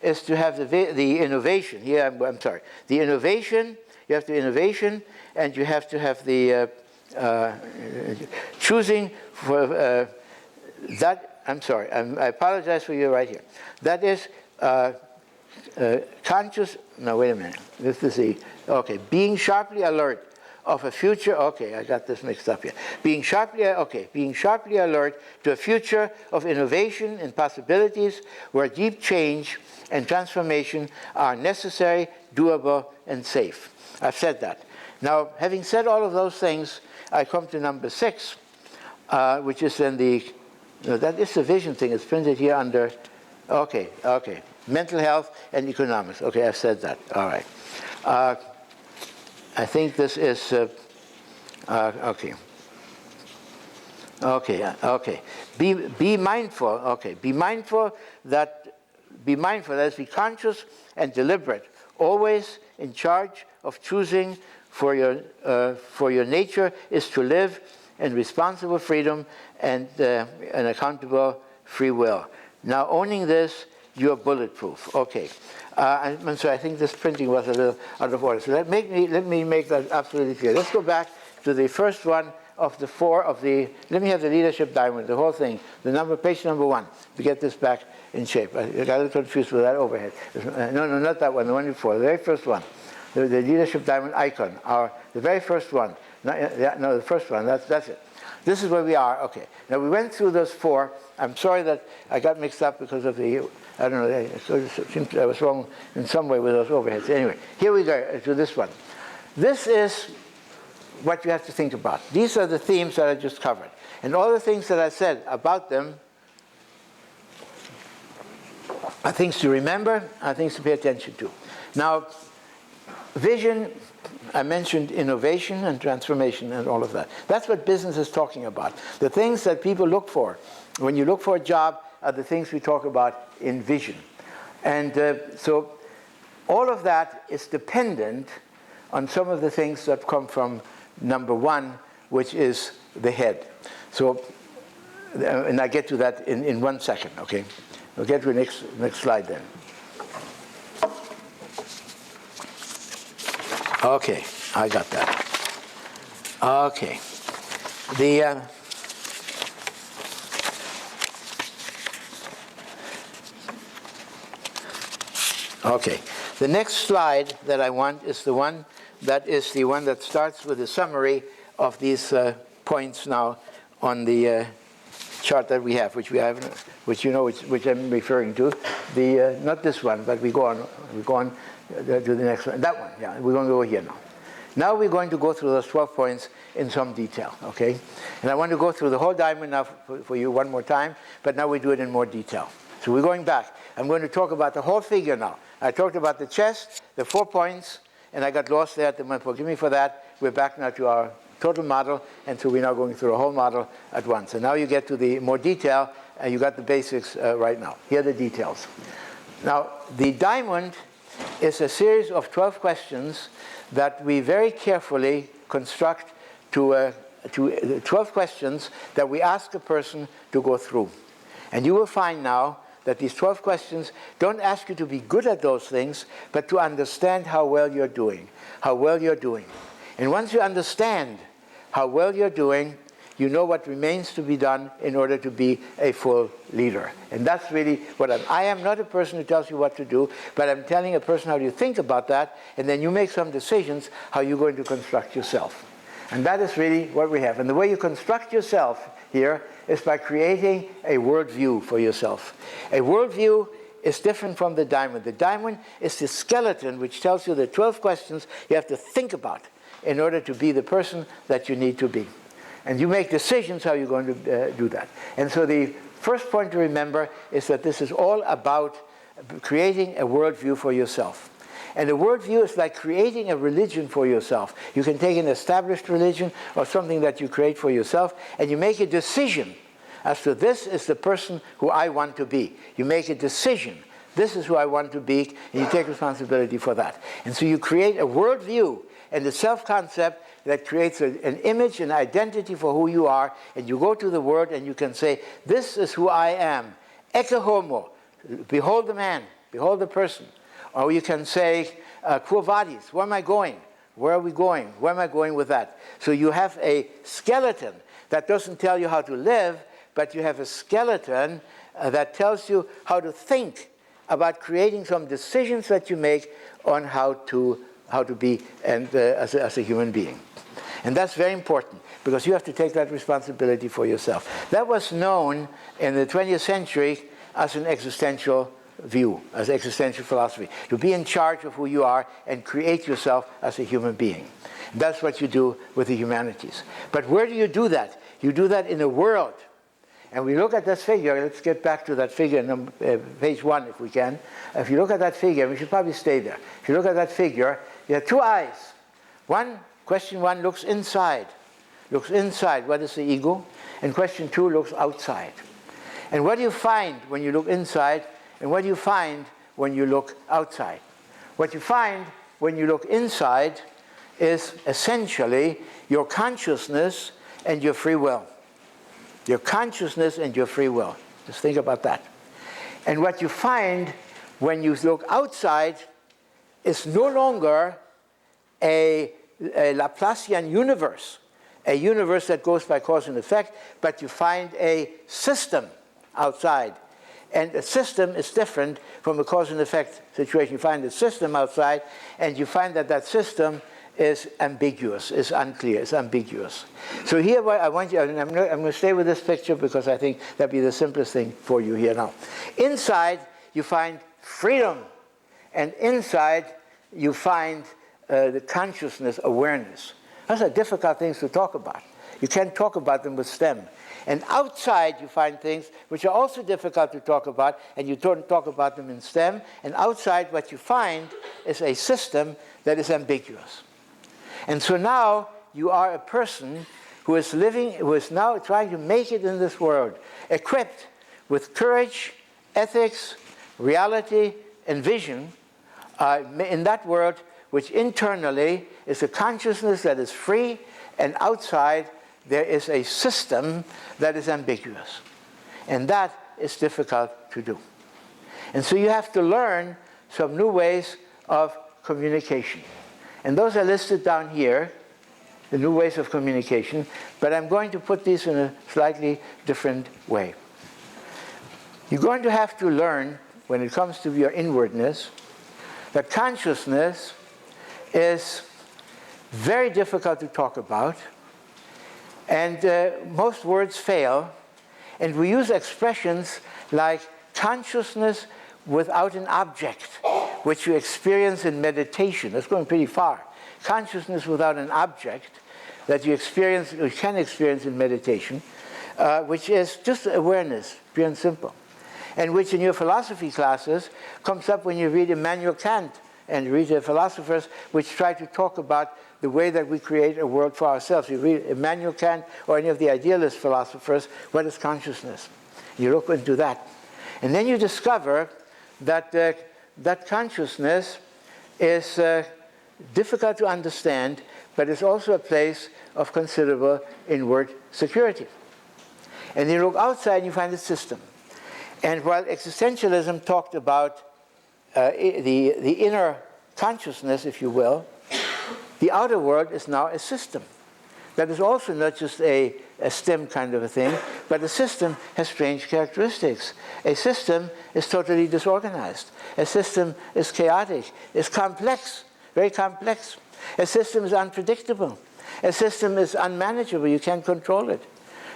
is to have the innovation. Here, I'm sorry. The innovation, you have the innovation, and you have to have the choosing for that. I'm sorry. I apologize for you right here. That is conscious. No, wait a minute. This is the okay. Being sharply alert of a future. Okay, I got this mixed up here. Being sharply alert to a future of innovation and possibilities where deep change and transformation are necessary, doable, and safe. I've said that. Now, having said all of those things, I come to number 6, which is then that is the vision thing. It's printed here under, okay, mental health and economics. Okay, I've said that. All right. I think this is, okay. Be mindful, okay. Be mindful, that is, be conscious and deliberate, always in charge of choosing for your nature is to live in responsible freedom and an accountable free will. Now, owning this, you're bulletproof. Okay. And so I think this printing was a little out of order. So let me make that absolutely clear. Let's go back to the first one of the 4 of the, let me have the leadership diamond, the whole thing, page number 1, to get this back in shape. I got a little confused with that overhead. No, not that one, the one before, the very first one. The leadership diamond icon, the very first one. No, the first one, that's it. This is where we are, okay. Now we went through those 4. I'm sorry that I got mixed up because of the, I don't know, it seems I was wrong in some way with those overheads. Anyway, here we go to this one. This is what you have to think about. These are the themes that I just covered. And all the things that I said about them are things to remember, are things to pay attention to. Now, vision, I mentioned innovation and transformation and all of that. That's what business is talking about. The things that people look for when you look for a job are the things we talk about in vision. And so all of that is dependent on some of the things that come from number 1, which is the head. So, and I get to that in 1 second, okay? We'll get to the next slide then. Okay, I got that. Okay. Okay. The next slide that I want is the one that starts with a summary of these points now on the chart that we have, which you know, which I'm referring to. Not this one, but we go on to the next one. That one, yeah. We're going to go here now. Now we're going to go through those 12 points in some detail, okay? And I want to go through the whole diamond now for you one more time, but now we do it in more detail. So we're going back. I'm going to talk about the whole figure now. I talked about the chest, the 4 points, and I got lost there at the moment. Forgive me for that. We're back now to our total model, and so we're now going through a whole model at once. And now you get to the more detail, and you got the basics right now. Here are the details. Now, the diamond is a series of 12 questions that we very carefully construct to 12 questions that we ask a person to go through. And you will find now that these 12 questions don't ask you to be good at those things, but to understand how well you're doing, And once you understand how well you're doing, you know what remains to be done in order to be a full leader. And that's really what I am not a person who tells you what to do, but I'm telling a person how you think about that, and then you make some decisions how you're going to construct yourself. And that is really what we have. And the way you construct yourself here is by creating a worldview for yourself. A worldview is different from the diamond. The diamond is the skeleton which tells you the 12 questions you have to think about in order to be the person that you need to be. And you make decisions how you're going to do that. And so the first point to remember is that this is all about creating a worldview for yourself. And a worldview is like creating a religion for yourself. You can take an established religion or something that you create for yourself, and you make a decision as to this is the person who I want to be. You make a decision. This is who I want to be, and you take responsibility for that. And so you create a worldview and a self-concept that creates an image, an identity for who you are, and you go to the world and you can say, this is who I am. Ecce homo. Behold the man. behold the person. Or you can say, quo vadis, where am I going? Where are we going? Where am I going with that? So you have a skeleton that doesn't tell you how to live, but you have a skeleton that tells you how to think about creating some decisions that you make on how to be as a human being. And that's very important, because you have to take that responsibility for yourself. That was known in the 20th century as an existential view, as existential philosophy, to be in charge of who you are and create yourself as a human being. That's what you do with the humanities. But where do you do that? You do that in a world. And we look at this figure. Let's get back to that figure, page 1 if we can. If you look at that figure, we should probably stay there. If you look at that figure, you have two eyes. Question 1 looks inside. Looks inside, what is the ego? And question 2 looks outside. And what do you find when you look inside? And what do you find when you look outside? What you find when you look inside is essentially your consciousness and your free will. Your consciousness and your free will. Just think about that. And what you find when you look outside is no longer a Laplacian universe, a universe that goes by cause and effect, but you find a system outside. And a system is different from a cause and effect situation. You find a system outside, and you find that that system is ambiguous, is unclear, is ambiguous. So here I want you, and I'm going to stay with this picture because I think that'd be the simplest thing for you here now. Inside, you find freedom. And inside, you find the consciousness, awareness. Those are difficult things to talk about. You can't talk about them with STEM. And outside, you find things which are also difficult to talk about, and you don't talk about them in STEM. And outside, what you find is a system that is ambiguous. And so now you are a person who is living, who is now trying to make it in this world, equipped with courage, ethics, reality, and vision in that world, which internally is a consciousness that is free, and outside there is a system that is ambiguous. And that is difficult to do. And so you have to learn some new ways of communication. And those are listed down here, the new ways of communication, but I'm going to put these in a slightly different way. You're going to have to learn, when it comes to your inwardness, that consciousness is very difficult to talk about, and most words fail, and we use expressions like consciousness without an object, which you experience in meditation. That's going pretty far. Consciousness without an object that you can experience in meditation, which is just awareness, pure and simple, and which in your philosophy classes comes up when you read Immanuel Kant and read the philosophers which try to talk about the way that we create a world for ourselves. You read Immanuel Kant or any of the idealist philosophers, what is consciousness? You look into that. And then you discover that that consciousness is difficult to understand, but it's also a place of considerable inward security. And you look outside and you find a system. And while existentialism talked about the inner consciousness, if you will, the outer world is now a system. That is also not just a STEM kind of a thing, but a system has strange characteristics. A system is totally disorganized. A system is chaotic, is complex, very complex. A system is unpredictable. A system is unmanageable, you can't control it.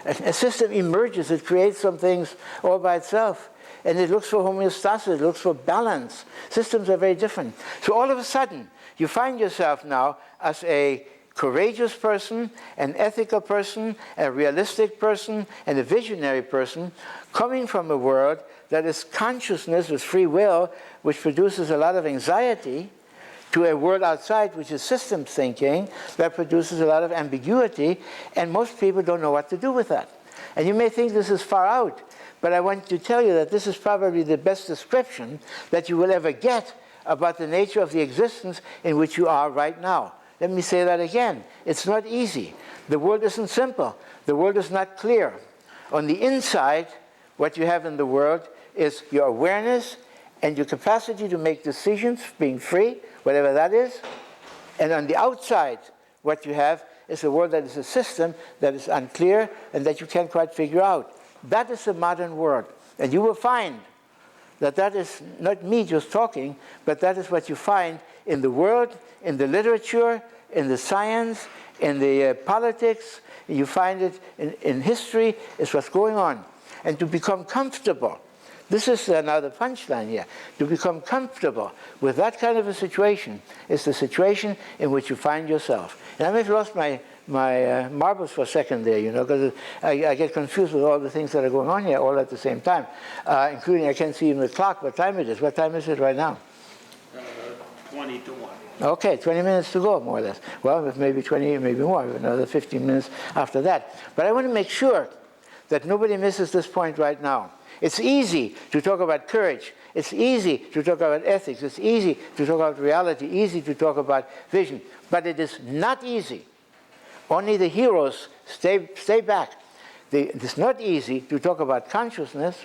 A system emerges, it creates some things all by itself. And it looks for homeostasis, it looks for balance. Systems are very different. So all of a sudden, you find yourself now as a courageous person, an ethical person, a realistic person, and a visionary person, coming from a world that is consciousness with free will, which produces a lot of anxiety, to a world outside which is system thinking that produces a lot of ambiguity, and most people don't know what to do with that. And you may think this is far out, but I want to tell you that this is probably the best description that you will ever get about the nature of the existence in which you are right now. Let me say that again. It's not easy. The world isn't simple. The world is not clear. On the inside, what you have in the world is your awareness and your capacity to make decisions, being free, whatever that is. And on the outside, what you have is a world that is a system that is unclear and that you can't quite figure out. That is the modern world. And you will find that that is not me just talking, but that is what you find in the world, in the literature, in the science, in the politics. You find it in history. It's what's going on. And to become comfortable, this is now the punchline here, to become comfortable with that kind of a situation is the situation in which you find yourself. And I may have lost my marbles for a second there, because I get confused with all the things that are going on here all at the same time, including I can't see even the clock, what time it is. What time is it right now? 20 to 1. Okay, 20 minutes to go, more or less. Well, maybe 20, maybe more, another 15 minutes after that. But I want to make sure that nobody misses this point right now. It's easy to talk about courage. It's easy to talk about ethics. It's easy to talk about reality, easy to talk about vision. But it is not easy. Only the heroes stay back. It is not easy to talk about consciousness,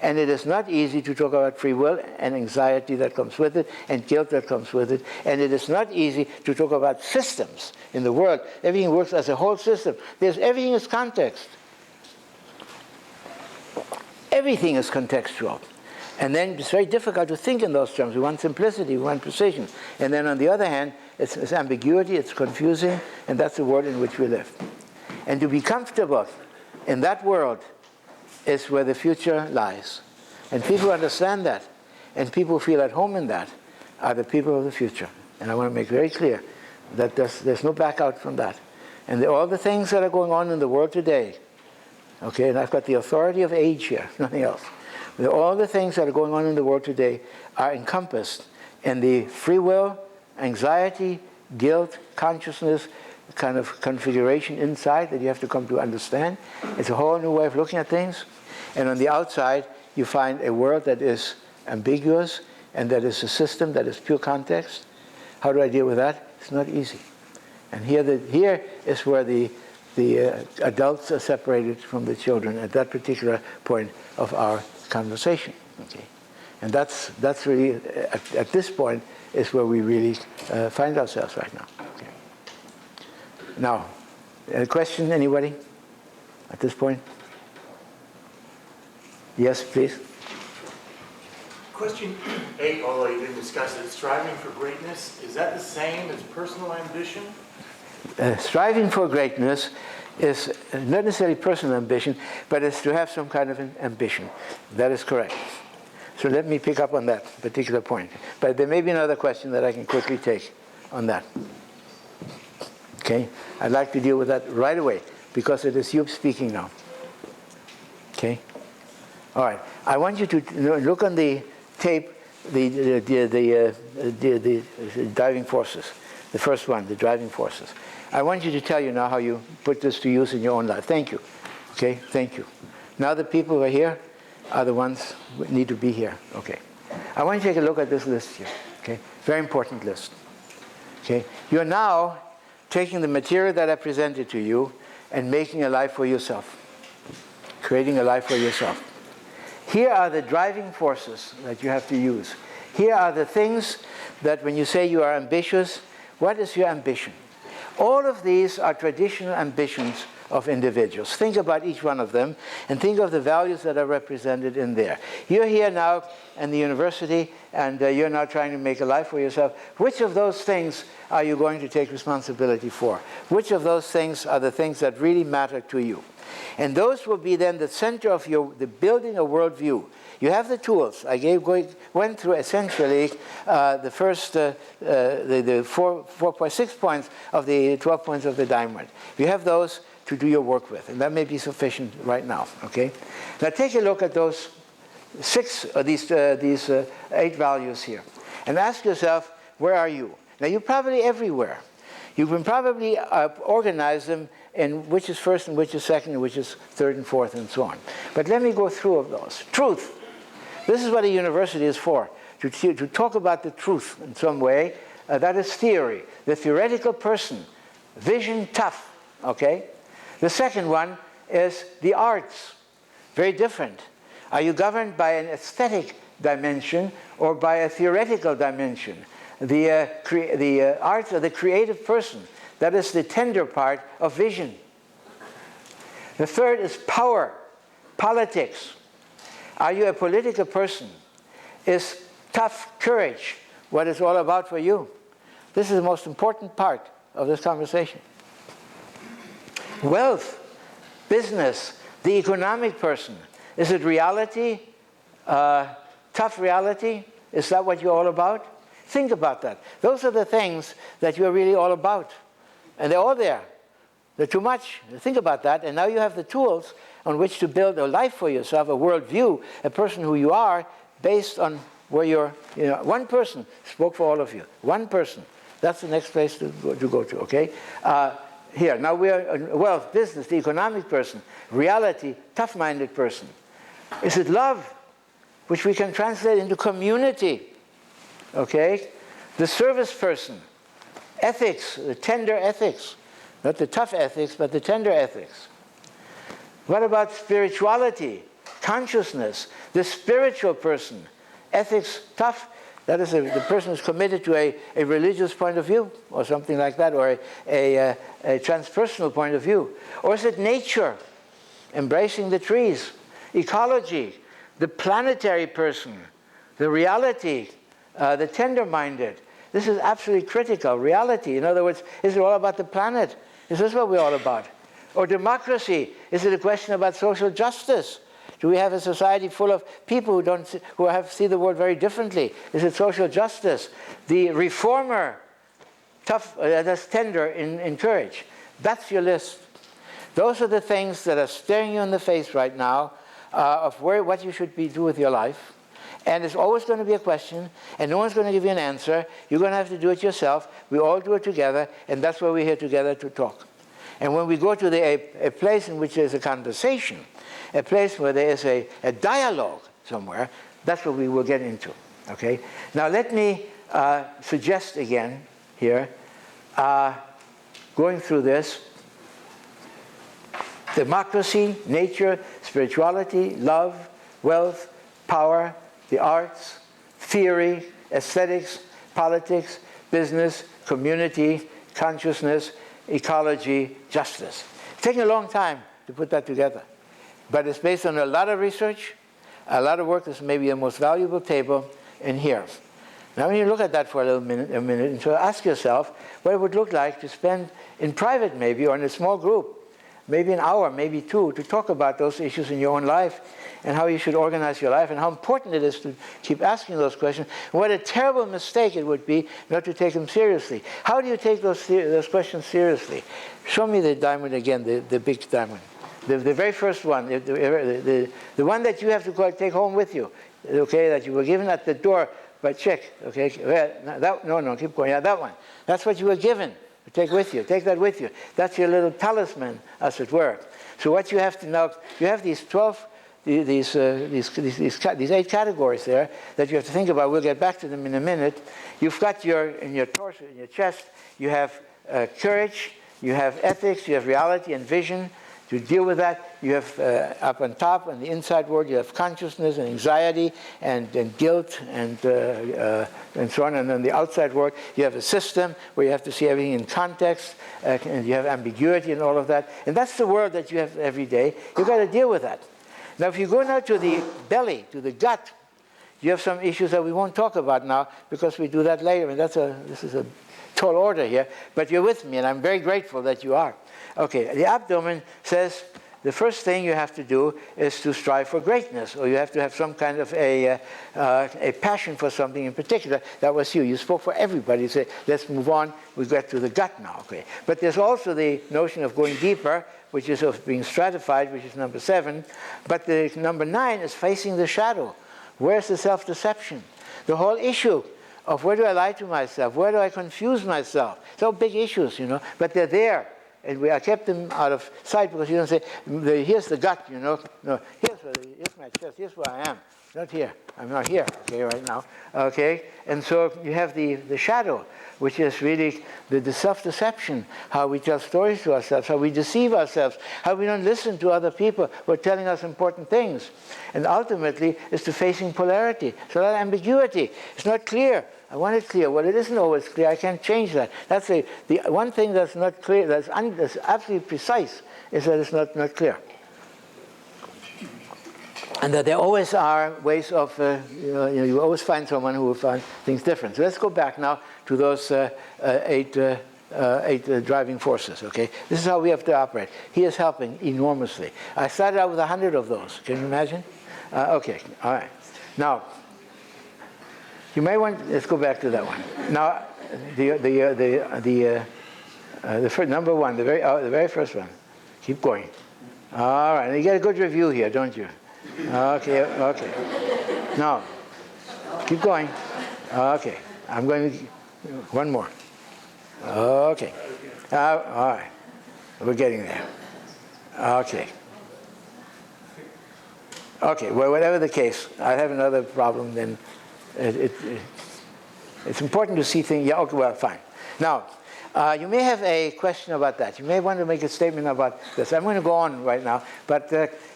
and it is not easy to talk about free will and anxiety that comes with it, and guilt that comes with it. And it is not easy to talk about systems in the world. Everything works as a whole system. Everything is context. Everything is contextual. And then it's very difficult to think in those terms. We want simplicity, we want precision. And then on the other hand, it's ambiguity, it's confusing, and that's the world in which we live. And to be comfortable in that world is where the future lies. And people who understand that, and people who feel at home in that, are the people of the future. And I want to make very clear that there's no back out from that. And all the things that are going on in the world today, okay, and I've got the authority of age here, nothing else. All the things that are going on in the world today are encompassed in the free will, anxiety, guilt, consciousness kind of configuration inside that you have to come to understand. It's a whole new way of looking at things. And on the outside, you find a world that is ambiguous and that is a system that is pure context. How do I deal with that? It's not easy. And here is where the adults are separated from the children at that particular point of our conversation. Okay, and that's really at this point is where we really find ourselves right now. Okay. Now, a question, anybody at this point? Yes, please. Question 8, although you didn't discuss it, striving for greatness, is that the same as personal ambition? Striving for greatness is not necessarily personal ambition, but it's to have some kind of an ambition. That is correct. So let me pick up on that particular point. But there may be another question that I can quickly take on that. Okay? I'd like to deal with that right away, because it is you speaking now. Okay? All right. I want you to look on the tape, the driving forces. The first one, the driving forces. I want you to tell you now how you put this to use in your own life. Thank you. Okay, thank you. Now the people who are here are the ones who need to be here. Okay. I want you to take a look at this list here. Okay, very important list. Okay, you're now taking the material that I presented to you and making a life for yourself. Creating a life for yourself. Here are the driving forces that you have to use. Here are the things that when you say you are ambitious, what is your ambition? All of these are traditional ambitions of individuals. Think about each one of them and think of the values that are represented in there. You're here now in the university and you're now trying to make a life for yourself. Which of those things are you going to take responsibility for? Which of those things are the things that really matter to you? And those will be then the center of the building a worldview. You have the tools. I went through essentially the first, the 4.6 points of the 12 points of the diamond. You have those to do your work with, and that may be sufficient right now. Okay. Now take a look at those these 8 values here, and ask yourself, where are you? Now you're probably everywhere. You can probably organize them in which is first and which is second and which is third and fourth and so on. But let me go through of those. Truth. This is what a university is for, to talk about the truth in some way. That is theory. The theoretical person. Vision tough. Okay? The second one is the arts. Very different. Are you governed by an aesthetic dimension or by a theoretical dimension. The arts of the creative person. That is the tender part of vision. The third is power, politics. Are you a political person? Is tough courage what it's all about for you? This is the most important part of this conversation. Wealth, business, the economic person. Is it reality? Tough reality? Is that what you're all about? Think about that. Those are the things that you're really all about. And they're all there. They're too much. Think about that. And now you have the tools on which to build a life for yourself, a worldview, a person who you are, based on where you're, one person spoke for all of you. One person. That's the next place to go to, okay? Here, now we are wealth, business, the economic person, reality, tough-minded person. Is it love, which we can translate into community, okay? The service person, ethics, the tender ethics, not the tough ethics, but the tender ethics. What about spirituality, consciousness, the spiritual person, ethics, tough? That is the person who's committed to a religious point of view or something like that, or a transpersonal point of view. Or is it nature, embracing the trees, ecology, the planetary person, the reality, the tender-minded? This is absolutely critical, reality. In other words, is it all about the planet? Is this what we're all about? Or democracy, is it a question about social justice? Do we have a society full of people who see the world very differently? Is it social justice? The reformer, tough, that's tender in courage. That's your list. Those are the things that are staring you in the face right now of what you should do with your life. And it's always going to be a question, and no one's going to give you an answer. You're going to have to do it yourself. We all do it together, and that's why we're here together to talk. And when we go to a place in which there's a conversation, a place where there is a dialogue somewhere, that's what we will get into, okay? Now let me suggest again here, going through this, democracy, nature, spirituality, love, wealth, power, the arts, theory, aesthetics, politics, business, community, consciousness, ecology, justice. It's taken a long time to put that together. But it's based on a lot of research, a lot of work. This may be the most valuable table in here. Now when you look at that for a minute, and so ask yourself what it would look like to spend in private maybe, or in a small group, maybe an hour, maybe two, to talk about those issues in your own life and how you should organize your life and how important it is to keep asking those questions. And what a terrible mistake it would be not to take them seriously. How do you take those questions seriously? Show me the diamond again, the big diamond. The very first one, the one that you have to take home with you, okay, that you were given at the door by check, okay? No, keep going. Yeah, that one. That's what you were given to take with you. Take that with you. That's your little talisman, as it were. So what you have to now, you have these 8 categories there that you have to think about. We'll get back to them in a minute. You've got in your torso, in your chest, you have courage, you have ethics, you have reality and vision. To deal with that, you have up on top, on the inside world, you have consciousness and anxiety and guilt and so on. And on the outside world, you have a system where you have to see everything in context, and you have ambiguity and all of that. And that's the world that you have every day. You've got to deal with that. Now, if you go now to the belly, to the gut, you have some issues that we won't talk about now because we do that later. And this is a tall order here. But you're with me, and I'm very grateful that you are. Okay, the abdomen says the first thing you have to do is to strive for greatness, or you have to have some kind of a passion for something in particular. That was you. You spoke for everybody. You said, let's move on. We get to the gut now. Okay, but there's also the notion of going deeper, which is of being stratified, which is number 7. But the number 9 is facing the shadow. Where's the self-deception? The whole issue of where do I lie to myself? Where do I confuse myself? It's all big issues, but they're there. And I kept them out of sight because you don't say, here's the gut, No, here's my chest, here's where I am. not here. I'm not here, okay, right now. Okay, and so you have the shadow, which is really the self-deception, how we tell stories to ourselves, how we deceive ourselves, how we don't listen to other people who are telling us important things. And ultimately, it's the facing polarity. So that ambiguity. It's not clear. I want it clear. Well, it isn't always clear. I can't change that. That's the one thing that's not clear, that's absolutely precise, is that it's not clear. And that there always are ways of, you always find someone who will find things different. So let's go back now to those eight driving forces, okay? This is how we have to operate. He is helping enormously. I started out with 100 of those. Can you imagine? Okay, all right. Now, you may want, let's go back to that one. Now, the first, number one, the very first one. Keep going. All right, and you get a good review here, don't you? Okay. Now, keep going. Okay, I'm going to, one more. Okay. All right, we're getting there. Okay. Okay, well, whatever the case, I have another problem, then it's important to see things. Yeah, okay, well, fine. Now, you may have a question about that. You may want to make a statement about this. I'm going to go on right now, but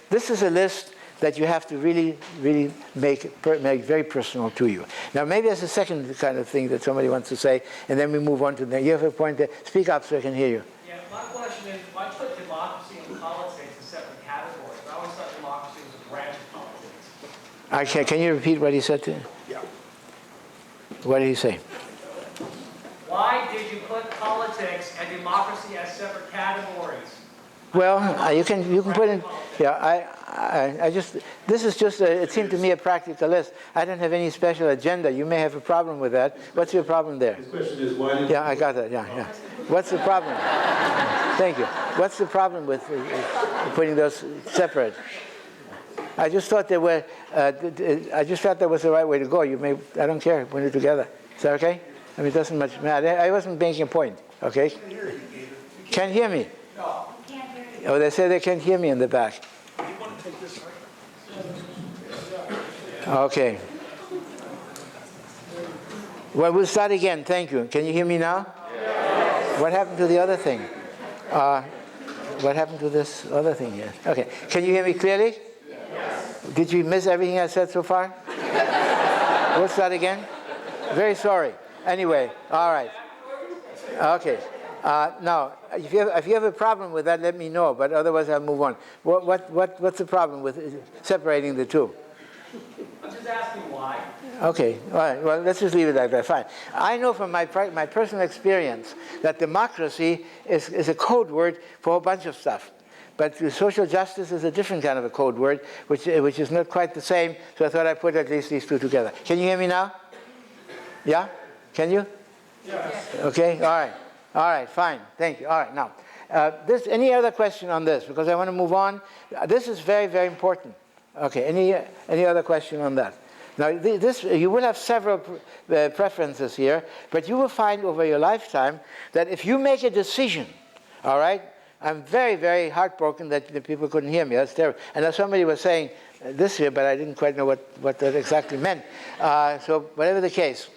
this is a list that you have to really make very personal to you. Now, maybe there's a second kind of thing that somebody wants to say, and then we move on to the, you have a point there. Speak up so I can hear you. Yeah, my question is, why put democracy and politics in separate categories? I always thought democracy was a branch of politics. Can you repeat what he said to you? Yeah. What did he say? Why did you put politics and democracy as separate categories? Well, you can put in, yeah, I just, this is just, it seemed to me a practical list. I don't have any special agenda. You may have a problem with that. What's your problem there? His question is why did... Yeah, I got that, yeah. What's the problem? Thank you. What's the problem with putting those separate? I just thought there were, I just thought that was the right way to go. You may, I don't care, put it together. Is that okay? I mean, it doesn't much matter. I wasn't making a point, okay? Can't hear me? No. Oh, they say they can't hear me in the back. Okay. Well, we'll start again. Thank you. Can you hear me now? Yes. What happened to the other thing? What happened to this other thing here? Okay. Can you hear me clearly? Yes. Did you miss everything I said so far? We'll start again. Very sorry. Anyway, all right. Okay. Now, if you have a problem with that, let me know. But otherwise, I'll move on. What's the problem with separating the two? I'm just asking why. Okay. All right. Well, let's just leave it like that. Fine. I know from my personal experience that democracy is a code word for a bunch of stuff. But social justice is a different kind of a code word, which is not quite the same. So I thought I'd put at least these two together. Can you hear me now? Yeah? Can you? Yes. Okay. All right. All right, fine. Thank you. All right, now, any other question on this? Because I want to move on. This is very, very important. Okay, any other question on that? Now, you will have several preferences here, but you will find over your lifetime that if you make a decision, all right, I'm very, very heartbroken that the people couldn't hear me. That's terrible. And now somebody was saying this here, but I didn't quite know what that exactly meant. So whatever the case,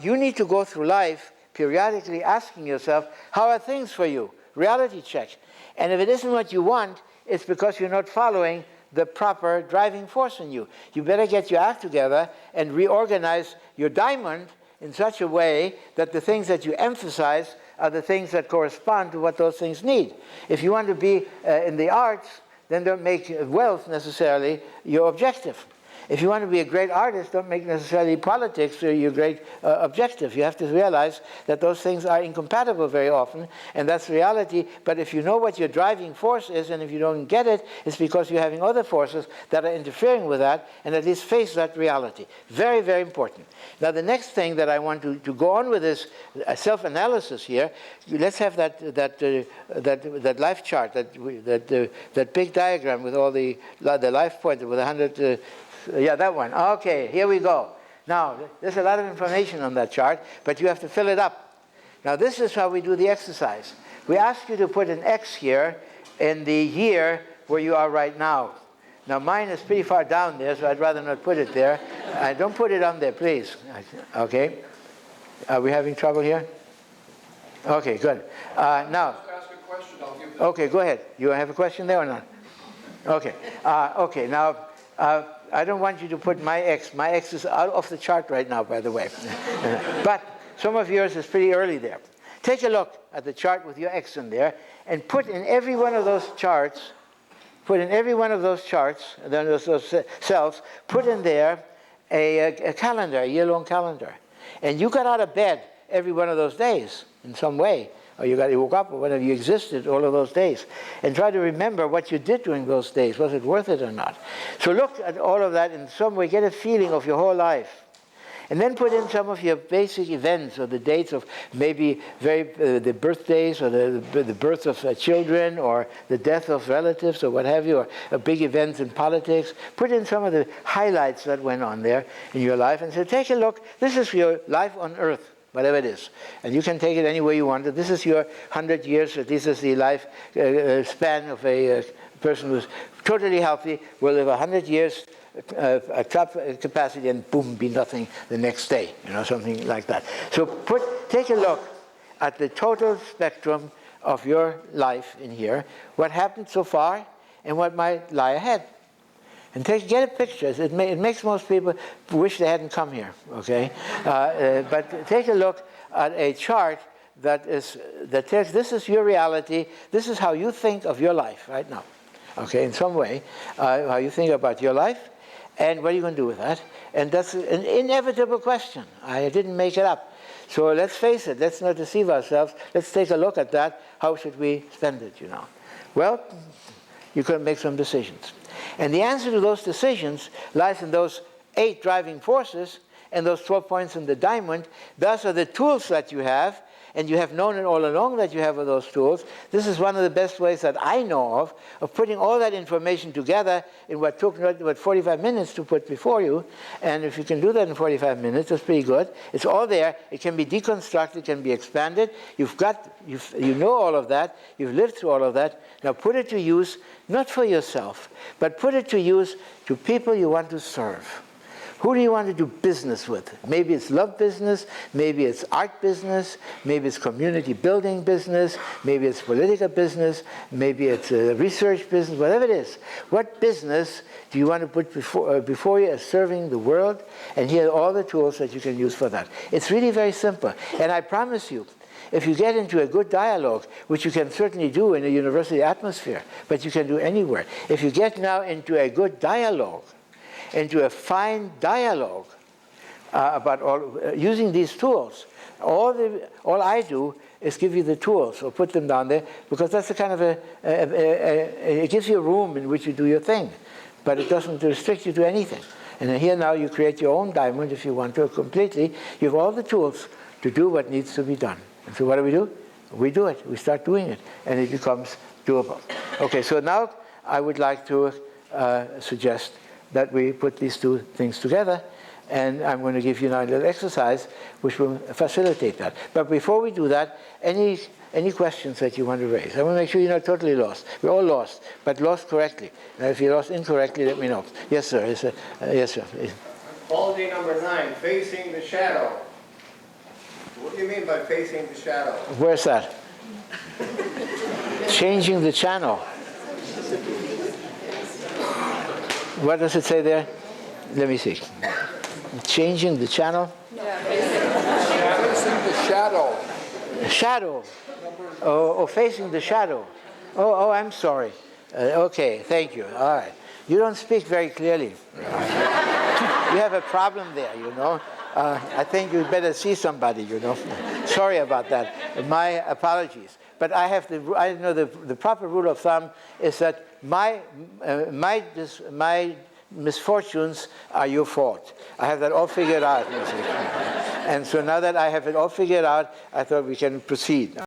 you need to go through life periodically asking yourself, how are things for you? Reality check. And if it isn't what you want, it's because you're not following the proper driving force in you. You better get your act together and reorganize your diamond in such a way that the things that you emphasize are the things that correspond to what those things need. If you want to be in the arts, then don't make wealth necessarily your objective. If you want to be a great artist, don't make necessarily politics your great objective. You have to realize that those things are incompatible very often, and that's reality. But if you know what your driving force is, and if you don't get it, it's because you're having other forces that are interfering with that, and at least face that reality. Very, very important. Now, the next thing that I want to go on with is self-analysis here. Let's have that life chart, that big diagram with all the life points with 100... yeah, that one. Okay, here we go. Now, there's a lot of information on that chart, but you have to fill it up. Now, this is how we do the exercise. We ask you to put an X here in the year where you are right now. Now mine is pretty far down there, so I'd rather not put it there. Don't put it on there, please. Okay. Are we having trouble here? Okay, good. Now. Ask a question, I'll give Okay, go ahead. You have a question there or not? Okay. Okay. Now, I don't want you to put my X. My X is out of the chart right now, by the way. But some of yours is pretty early there. Take a look at the chart with your X in there, and put in every one of those charts, then those cells, put in there a calendar, a year-long calendar. And you got out of bed every one of those days in some way. Or you woke up or whatever, you existed all of those days. And try to remember what you did during those days. Was it worth it or not? So look at all of that in some way, get a feeling of your whole life. And then put in some of your basic events or the dates of maybe the birthdays or the birth of children or the death of relatives or what have you, or big events in politics. Put in some of the highlights that went on there in your life and say, take a look. This is your life on earth, whatever it is. And you can take it any way you want. This is your 100 years. This is the life span of a person who's totally healthy, will live 100 years, a capacity, and boom, be nothing the next day, something like that. So take a look at the total spectrum of your life in here, what happened so far, and what might lie ahead. And get a picture. It makes most people wish they hadn't come here, okay? But take a look at a chart that tells this is your reality, this is how you think of your life right now, okay, in some way, how you think about your life, and what are you going to do with that? And that's an inevitable question. I didn't make it up. So let's face it, let's not deceive ourselves. Let's take a look at that. How should we spend it, Well, you can make some decisions. And the answer to those decisions lies in those 8 driving forces and those 12 points in the diamond. Those are the tools that you have, and you have known it all along that you have those tools. This is one of the best ways that I know of putting all that information together in what took 45 minutes to put before you. And if you can do that in 45 minutes, that's pretty good. It's all there. It can be deconstructed, it can be expanded. You know all of that. You've lived through all of that. Now put it to use, not for yourself, but put it to use to people you want to serve. Who do you want to do business with? Maybe it's love business, maybe it's art business, maybe it's community building business, maybe it's political business, maybe it's a research business, whatever it is. What business do you want to put before you as serving the world? And here are all the tools that you can use for that. It's really very simple. And I promise you, if you get into a good dialogue, which you can certainly do in a university atmosphere, but you can do anywhere. If you get now into a good dialogue, into a fine dialogue about using these tools, all I do is give you the tools or put them down there, because that's the kind of it gives you a room in which you do your thing, but it doesn't restrict you to anything. And here now you create your own diamond if you want to completely. You have all the tools to do what needs to be done. And so what do? We do it. We start doing it, and it becomes doable. Okay, so now I would like to suggest that we put these 2 things together, and I'm going to give you now a little exercise which will facilitate that. But before we do that, any questions that you want to raise? I want to make sure you're not totally lost. We're all lost, but lost correctly. Now, if you're lost incorrectly, let me know. Yes, sir. Yes, sir. Quality number 9, facing the shadow. What do you mean by facing the shadow? Where's that? Changing the channel. What does it say there? Let me see. Changing the channel? Facing the shadow. Shadow. Oh, facing the shadow. Oh, I'm sorry. Okay, thank you. All right. You don't speak very clearly. You have a problem there, I think you'd better see somebody, Sorry about that. My apologies. But I know the proper rule of thumb is that my misfortunes are your fault. I have that all figured out. And so now that I have it all figured out, I thought we can proceed.